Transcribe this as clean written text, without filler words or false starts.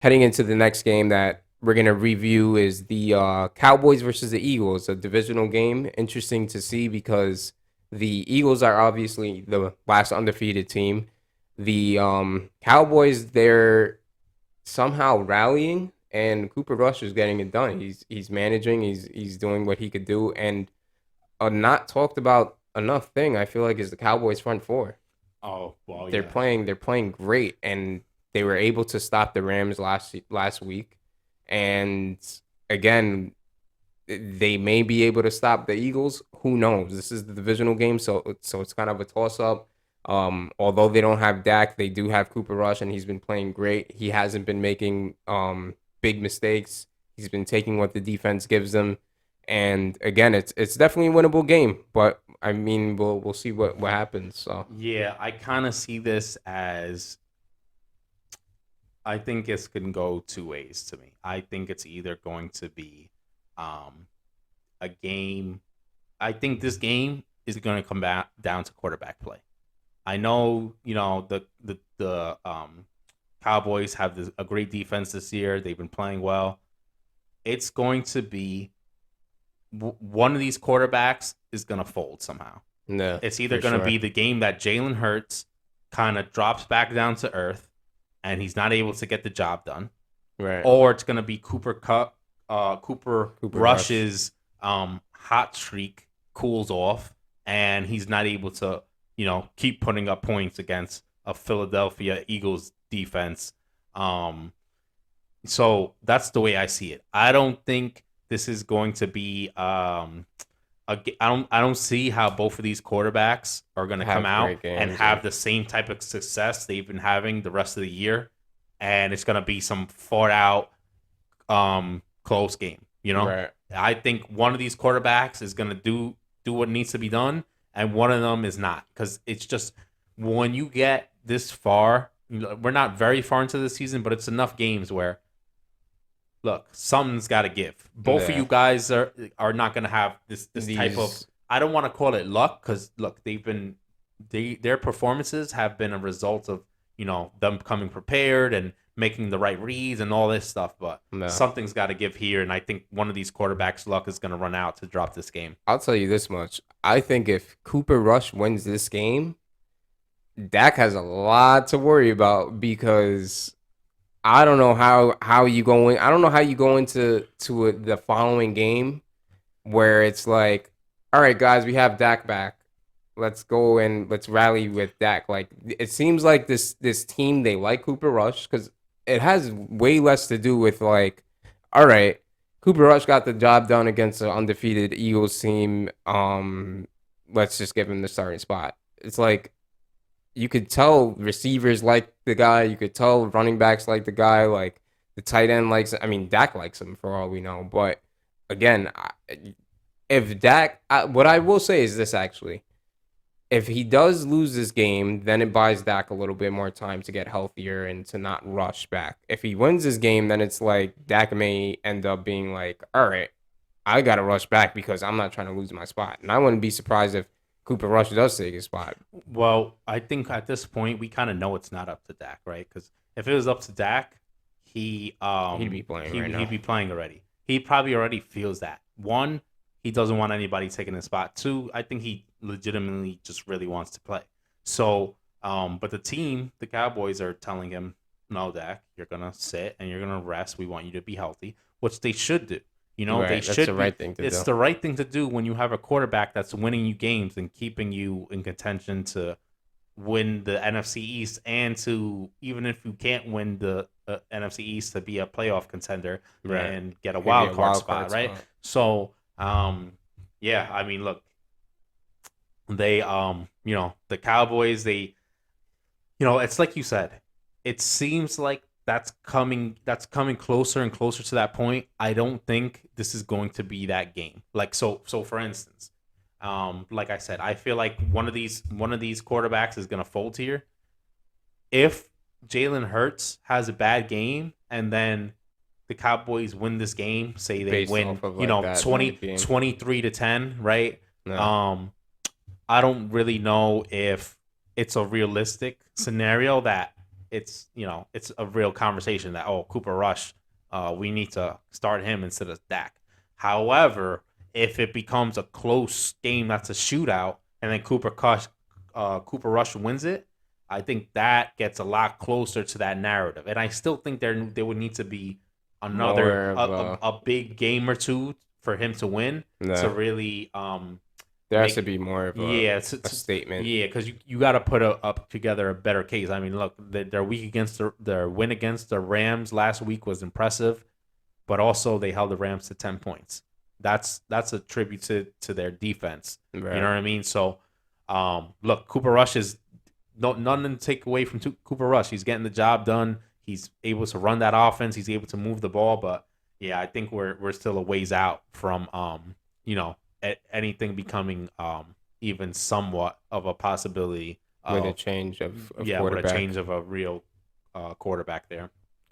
heading into the next game that we're gonna review is the Cowboys versus the Eagles, a divisional game. Interesting to see because the Eagles are obviously the last undefeated team. The Cowboys, they're somehow rallying, and Cooper Rush is getting it done. He's managing. He's doing what he could do, and a not talked about enough thing I feel like is the Cowboys front four. Oh, well, They're yeah. playing great, and they were able to stop the Rams last week, and again they may be able to stop the Eagles. Who knows? This is the divisional game, so it's kind of a toss up. Although they don't have Dak, they do have Cooper Rush, and he's been playing great. He hasn't been making big mistakes. He's been taking what the defense gives them, and again, it's definitely a winnable game. But I mean, we'll see what happens. So Yeah, I kind of see this as I think it's going to go two ways to me. I think it's either going to be um, a game. I think this game is going to come back down to quarterback play. I know, the Cowboys have a great defense this year. They've been playing well. It's going to be one of these quarterbacks is going to fold somehow. no, It's either for going to sure. be the game that Jalen Hurts kind of drops back down to earth and he's not able to get the job done, Right. or it's going to be Cooper Cooper Rush. Rush's hot streak cools off and he's not able to, keep putting up points against a Philadelphia Eagles defense. So that's the way I see it. I don't think this is going to be I don't see how both of these quarterbacks are going to come Have out great and games. Yeah. have the same type of success they've been having the rest of the year, and it's going to be some fought out close game. Right. I think one of these quarterbacks is going to do what needs to be done, and one of them is not, because it's just when you get this far, we're not very far into the season, but it's enough games where look, something's got to give. Both of Yeah. you guys are not going to have this type of. These I don't want to call it luck because look, their performances have been a result of them coming prepared and making the right reads and all this stuff. But no. something's got to give here, and I think one of these quarterbacks' luck is going to run out to drop this game. I'll tell you this much. I think if Cooper Rush wins this game, Dak has a lot to worry about because I don't know how you go in. I don't know how you go into the following game where it's like, all right, guys, we have Dak back. Let's go and let's rally with Dak. Like it seems like this team they like Cooper Rush because it has way less to do with like, all right, Cooper Rush got the job done against an undefeated Eagles team. Let's just give him the starting spot. It's like you could tell receivers like the guy. You could tell running backs like the guy. Like the tight end likes. I mean, Dak likes him for all we know. But again, if Dak, what I will say is this actually. If he does lose this game, then it buys Dak a little bit more time to get healthier and to not rush back. If he wins this game, then it's like Dak may end up being like, all right, I got to rush back because I'm not trying to lose my spot. And I wouldn't be surprised if Cooper Rush does take his spot. Well, I think at this point we kind of know it's not up to Dak, right? Because if it was up to Dak, he He'd be playing right he'd now. be playing already. He probably already feels that. One, he doesn't want anybody taking his spot. Two, I think he legitimately just really wants to play. So, but the Cowboys are telling him, no, Dak, you're gonna sit and you're gonna rest. We want you to be healthy, which they should do. They Right. That's the should be. right thing to It's do. the right thing to do when you have a quarterback that's winning you games and keeping you in contention to win the NFC East, and to, even if you can't win the NFC East, to be a playoff contender Right. and get a Maybe wild a card wild spot, card right? spot. So, yeah, I mean, look, they, the Cowboys, it's like you said, it seems like that's coming closer and closer to that point. I don't think this is going to be that game. Like, so for instance, like I said, I feel like one of these quarterbacks is gonna fold here. If Jalen Hurts has a bad game and then the Cowboys win this game, say they Based win, off of like that 20 night game. 23-10, right? No. Um, I don't really know if it's a realistic scenario that it's a real conversation that, oh, Cooper Rush, we need to start him instead of Dak. However, if it becomes a close game that's a shootout, and then Cooper Rush wins it, I think that gets a lot closer to that narrative. And I still think there would need to be another More of a a big game or two for him to win to no. really There has to make be more of yeah a statement. yeah, because you got to put up together a better case. I mean, look, their week against their win against the Rams last week was impressive, but also they held the Rams to 10 points. That's a tribute to their defense. You know Right. what I mean? So, look, Cooper Rush is nothing to take away from Cooper Rush. He's getting the job done. He's able to run that offense. He's able to move the ball. But yeah, I think we're still a ways out from anything becoming even somewhat of a possibility With a of change of yeah, with a quarterback. change of a real quarterback there.